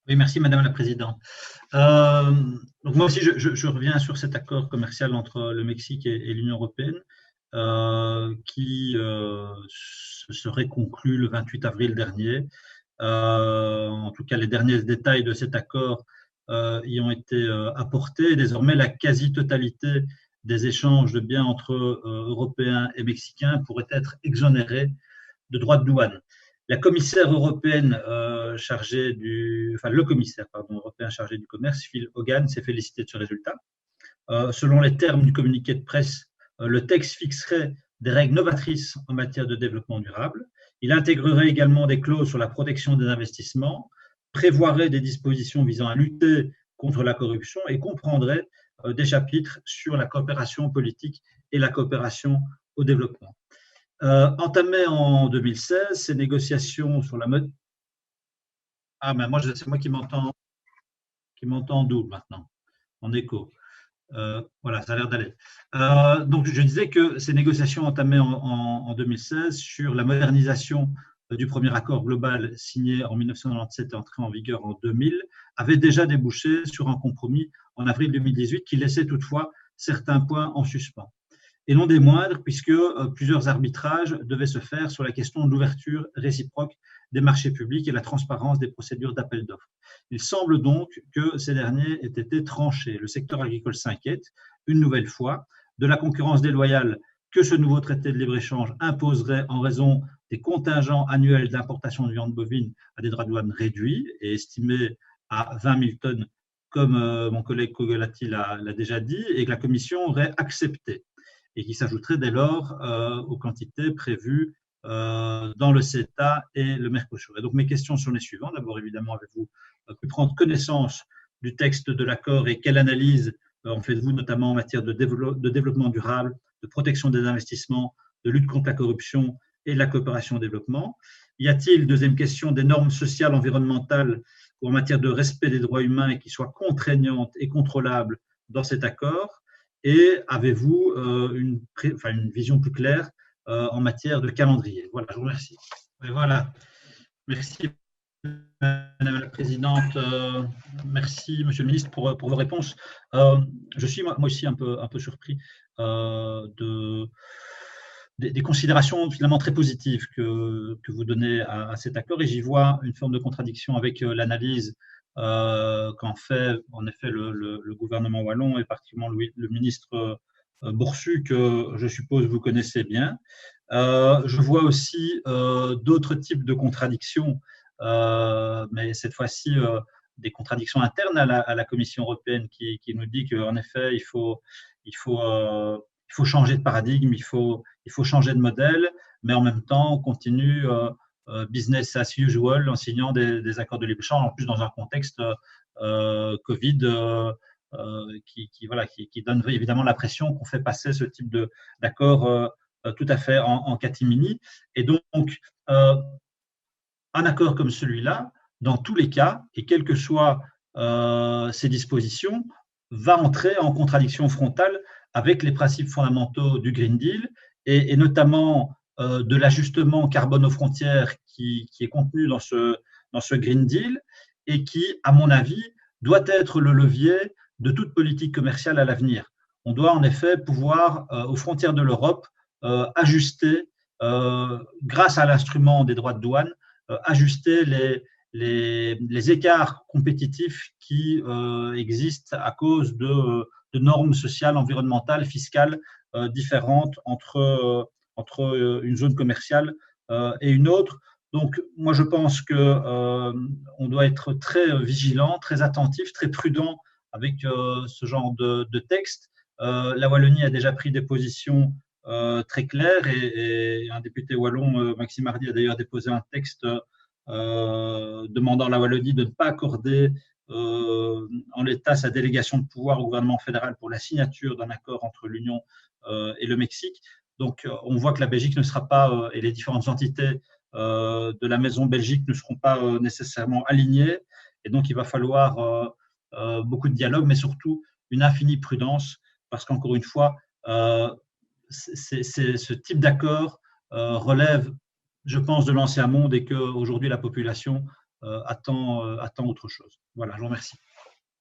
Oui, merci Madame la Présidente. Donc moi aussi, je reviens sur cet accord commercial entre le Mexique et l'Union européenne qui se serait conclu le 28 avril dernier. En tout cas, les derniers détails de cet accord y ont été apportés. Et désormais, la quasi-totalité des échanges de biens entre Européens et Mexicains pourrait être exonérée de droits de douane. La commissaire européenne le commissaire européen chargé du commerce, Phil Hogan, s'est félicité de ce résultat. Selon les termes du communiqué de presse, le texte fixerait des règles novatrices en matière de développement durable. Il intégrerait également des clauses sur la protection des investissements, prévoirait des dispositions visant à lutter contre la corruption et comprendrait des chapitres sur la coopération politique et la coopération au développement. Entamées en 2016, ces négociations sur la mode. Ah, mais moi, c'est moi qui m'entends double maintenant, en écho. Voilà, ça a l'air d'aller. Donc, je disais que ces négociations entamées en 2016 sur la modernisation du premier accord global signé en 1997 et entré en vigueur en 2000 avaient déjà débouché sur un compromis en avril 2018 qui laissait toutefois certains points en suspens. Et non des moindres, puisque plusieurs arbitrages devaient se faire sur la question de l'ouverture réciproque des marchés publics et la transparence des procédures d'appel d'offres. Il semble donc que ces derniers aient été tranchés. Le secteur agricole s'inquiète, une nouvelle fois, de la concurrence déloyale que ce nouveau traité de libre-échange imposerait en raison des contingents annuels d'importation de viande bovine à des droits de douane réduits et estimés à 20 000 tonnes, comme mon collègue Kogolati l'a déjà dit, et que la Commission aurait accepté et qui s'ajouterait dès lors aux quantités prévues dans le CETA et le Mercosur. Et donc mes questions sont les suivantes. D'abord, évidemment, avez-vous pu prendre connaissance du texte de l'accord et quelle analyse en faites-vous, notamment en matière de développement durable, de protection des investissements, de lutte contre la corruption et de la coopération au développement? Y a-t-il, deuxième question, des normes sociales, environnementales ou en matière de respect des droits humains et qui soient contraignantes et contrôlables dans cet accord? Et avez-vous une vision plus claire en matière de calendrier? Voilà, je vous remercie. Et voilà, merci Madame la Présidente, merci Monsieur le Ministre pour vos réponses. Je suis moi aussi un peu surpris des considérations finalement très positives que vous donnez à cet accord et j'y vois une forme de contradiction avec l'analyse qu'en fait en effet le gouvernement wallon et particulièrement le ministre Boursu que je suppose vous connaissez bien. Je vois aussi d'autres types de contradictions, mais cette fois-ci des contradictions internes à la Commission européenne qui nous dit qu'en effet il faut changer de paradigme, il faut changer de modèle, mais en même temps on continue business as usual en signant des accords de libre-échange, en plus dans un contexte Covid qui donne évidemment l'impression qu'on fait passer ce type d'accord tout à fait en catimini. Et donc, un accord comme celui-là, dans tous les cas, et quelles que soient ses dispositions, va entrer en contradiction frontale avec les principes fondamentaux du Green Deal et notamment de l'ajustement carbone aux frontières qui est contenu dans ce Green Deal et qui, à mon avis, doit être le levier de toute politique commerciale à l'avenir. On doit en effet pouvoir, aux frontières de l'Europe, ajuster, grâce à l'instrument des droits de douane, ajuster les écarts compétitifs qui existent à cause de normes sociales, environnementales, fiscales différentes entre une zone commerciale et une autre. Donc, moi, je pense qu'on doit être très vigilant, très attentif, très prudent avec ce genre de texte. La Wallonie a déjà pris des positions très claires et un député wallon, Maxime Hardy, a d'ailleurs déposé un texte demandant à la Wallonie de ne pas accorder en l'état sa délégation de pouvoir au gouvernement fédéral pour la signature d'un accord entre l'Union et le Mexique. Donc, on voit que la Belgique ne sera pas, et les différentes entités de la maison Belgique ne seront pas nécessairement alignées. Et donc, il va falloir beaucoup de dialogue, mais surtout une infinie prudence, parce qu'encore une fois, ce type d'accord relève, je pense, de l'ancien monde et qu'aujourd'hui, la population attend autre chose. Voilà, je vous remercie.